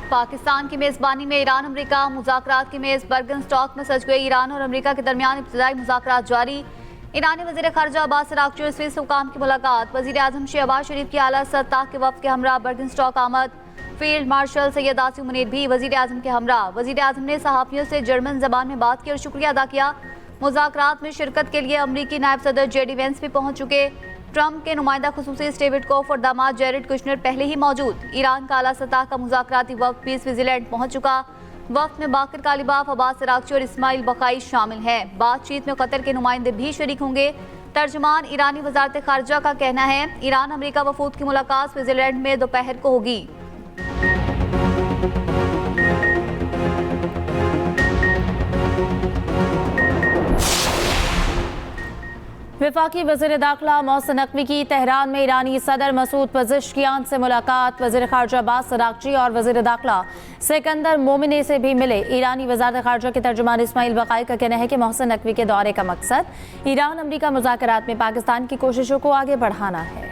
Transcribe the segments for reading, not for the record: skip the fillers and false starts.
पाकिस्तान की मेज़बानी में ईरान अमेरिका मुज़ाकरात की मेज़ बर्गनस्टॉक में सज गई। ईरान और अमेरिका के दरमियान इब्तदाई मुज़ाकरात जारी। ईरानी वज़ीर ख़ारजा अब्बास अराग़ची और स्विस हुकाम की मुलाकात। वज़ीर आज़म शहबाज शरीफ की आला सतह के वफ़द के हमरा बर्गनस्टॉक आमद। फील्ड मार्शल सैयद आसिम मुनीर भी वज़ीर आज़म के हमरा। वज़ीर आज़म ने सहाफ़ियों से जर्मन ज़बान में बात की और शुक्रिया अदा किया। मुज़ाकरात में शिरकत के लिए अमरीकी नायब सदर जेडी वेंस भी पहुँच चुके। ट्रंप के नुमाइंदा खुसूसी स्टीव विटकोफ और दामाद जेरेड कुशनर पहले ही मौजूद। ईरान का आला सतह का मुज़ाकराती वफ़द भी स्विट्ज़रलैंड पहुँच चुका। वफ़द में बाकर कालिबाफ, अब्बास अराग़ची और इस्माइल बक़ाई शामिल हैं। बातचीत में कतर के नुमाइंदे भी शरीक होंगे। तर्जमान ईरानी वज़ारत ख़ारजा का कहना है, ईरान अमेरिका वफ़ूद की मुलाकात स्विट्ज़रलैंड में दोपहर को होगी। वफाकी वज़ीर दाखिला मोहसिन नकवी की तेहरान में ईरानी सदर मसूद पज़ेश्कियान से मुलाकात। वज़ीर ख़ारजा अब्बास अराग़ची और वज़ीर दाखिला सिकंदर मोमिनी से भी मिले। ईरानी वज़ारत ख़ारजा के तर्जुमान इस्माइल बक़ाई का कहना है कि मोहसिन नकवी के दौरे का मकसद ईरान अमरीका मुज़ाकरात में पाकिस्तान की कोशिशों को आगे बढ़ाना है।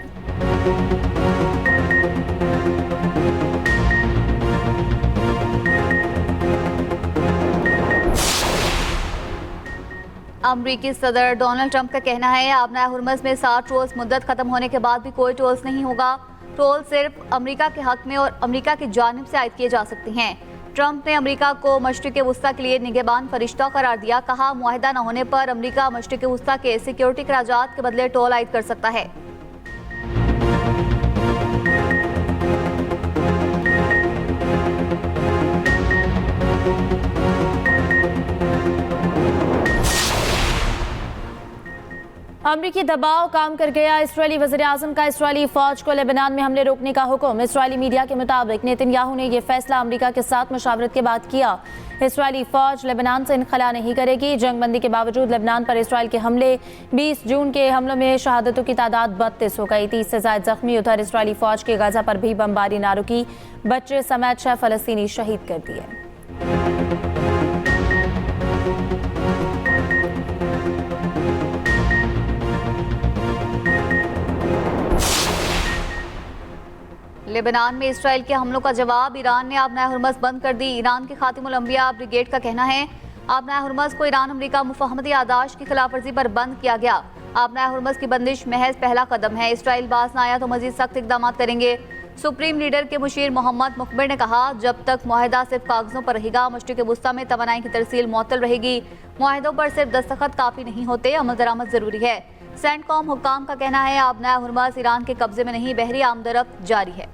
अमरीकी सदर डोनाल्ड ट्रंप का कहना है, आबना हुर्मुज़ में 60 रोज़ मुद्दत खत्म होने के बाद भी कोई टोल्स नहीं होगा। टोल सिर्फ अमरीका के हक में और अमरीका की जानिब से आयद किए जा सकते हैं। ट्रंप ने अमरीका को मशरिक़ वुस्ता के लिए निगहबान फरिश्ता करार दिया। कहा, मुआहिदा न होने पर अमरीका मशरिक़ वुस्ता के सिक्योरिटी खराजात के बदले टोल आयद कर सकता है। अमरीकी दबाव काम कर गया। इसराइली वज़ीर आज़म का इसराइली फ़ौज को लेबनान में हमले रोकने का हुक्म। इसराइली मीडिया के मुताबिक नेतन्याहू ने यह फैसला अमरीका के साथ मशावरत के बाद किया। इसराइली फ़ौज लेबनान से इनखला नहीं करेगी। जंगबंदी के बावजूद लेबनान पर इसराइल के हमले। 20 जून के हमलों में शहादतों की तादाद 32 हो गई। 30 से ज़ायद जख्मी। उधर इसराइली फ़ौज के गाज़ा पर भी बमबारी ना रुकी। बच्चे समेत 6 फ़लस्तीनी शहीद कर दिए। लेबनान में इसराइल के हमलों का जवाब। ईरान ने आबना हुर्मुज़ बंद कर दी। ईरान के खातिमुल अंबिया ब्रिगेड का कहना है, आबना हुर्मुज़ को ईरान अमरीका मुफाहमती आदाश की खिलाफवर्जी पर बंद किया गया। आबना हुर्मुज़ की बंदिश महज पहला कदम है। इसराइल बाज न आया तो मजीद सख्त इकदाम करेंगे। सुप्रीम लीडर के मुशीर मोहम्मद मुखबिर ने कहा, जब तक मुआहिदा सिर्फ कागजों पर रहेगा, मशरिक़ वुस्ता में तवानाई की तरसील मुअत्तल रहेगी। मुआहिदों पर सिर्फ दस्तखत काफ़ी नहीं होते, अमल दरामद जरूरी है। सेंटकॉम हुक्काम का कहना है, आबना हुर्मुज़ ईरान के कब्जे में नहीं, बहरी आमदरफ्त जारी है।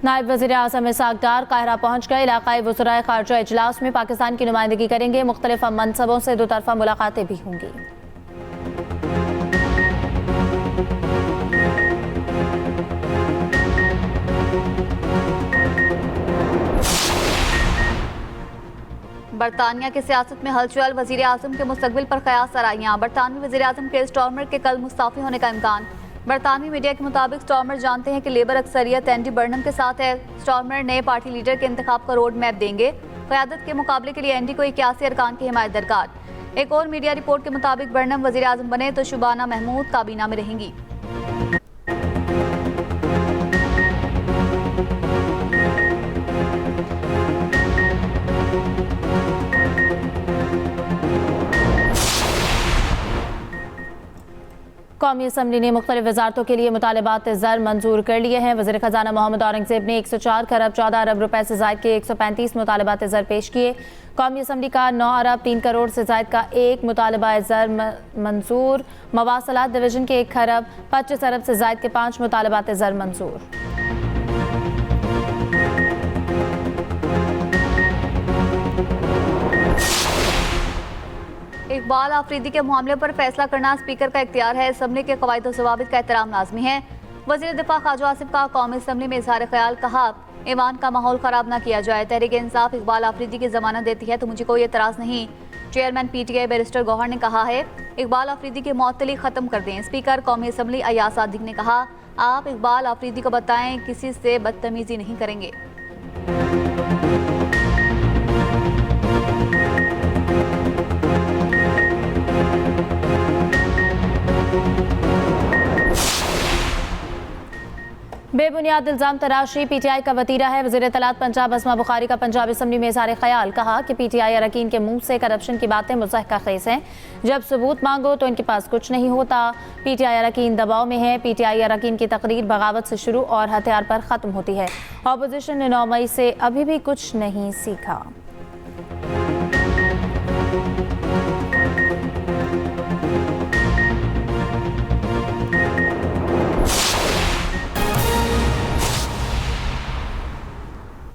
नायब वज़ीर आज़म इसहाक़ डार काहिरा पहुँच गए। इलाक़ाई वज़राए ख़ारजा इजलास में पाकिस्तान की नुमाइंदगी करेंगे। मुख्तलिफ मनसबों से दो तरफ़ा मुलाकातें भी होंगी। बरतानिया की सियासत में हलचल। वज़ीर आज़म के मुस्तक़बिल पर क़यास आराइयाँ। बरतानवी वज़ीर आज़म के स्टॉर्मर के कल मुस्ताफ़ी होने का इम्कान। बरतानवी मीडिया के मुताबिक स्टॉर्मर जानते हैं कि लेबर अक्सरियत एंडी बर्नम के साथ है। स्टॉर्मर नए पार्टी लीडर के इंतखाब का रोड मैप देंगे। क़यादत के मुकाबले के लिए एंडी को 81 अरकान की हिमायत दरकार। एक और मीडिया रिपोर्ट के मुताबिक बर्नम वज़ीर आज़म बने तो शुबाना महमूद काबीना में रहेंगी। कौमी असम्बली ने मुख्तलिफ वजारतों के लिए मुतालबात ज़र मंजूर कर लिए हैं। वज़ीर ख़जाना मोहम्मद औरंगज़ेब ने 104 खरब 14 अरब रुपए से ज़ायद के 135 मुतालबात ज़र पेश किए। कौमी असम्बली का 9 अरब 3 करोड़ से ज़ायद का एक मुतालबा ज़र मंजूर। मवासलात डिवीज़न के 1 खरब 25 अरब से ज़ायद के 5 मुतालबात ज़र मंजूर। इकबाल आफरीदी के मामले पर फैसला करना स्पीकर का इख्तियार है। असम्बली के कवायद और ज़वाबित का एहतराम लाजमी है। वज़ीर दिफा ख्वाजा आसिफ का कौमी असम्बली में इज़हार ख्याल। कहा, ईवान का माहौल ख़राब न किया जाए। तहरीक इंसाफ इकबाल आफरीदी की ज़मानत देती है तो मुझे कोई एतराज़ नहीं। चेयरमैन PTI बैरिस्टर गौहर ने कहा है, इकबाल आफरीदी की मुअत्तली ख़त्म कर दें। स्पीकर कौमी असम्बली अयाज सादिक ने कहा, आप इकबाल आफरीदी को बताएं किसी से बदतमीज़ी नहीं करेंगे। बेबुनियाद इल्जाम तराशी पीटीआई का वतीरा है। वज़ीर इत्तलात पंजाब अस्मा बुखारी का पंजाब असम्बली में इज़हार ख्याल, कहा कि पीटीआई अरकान के मुंह से करप्शन की बातें मुज़हका खेज़ हैं। जब सबूत मांगो तो इनके पास कुछ नहीं होता। पीटीआई अरकान दबाव में है। पीटीआई अरकान की तकरीर बगावत से शुरू और हथियार पर ख़त्म होती है। अपोजिशन ने 9 मई से अभी भी कुछ नहीं सीखा।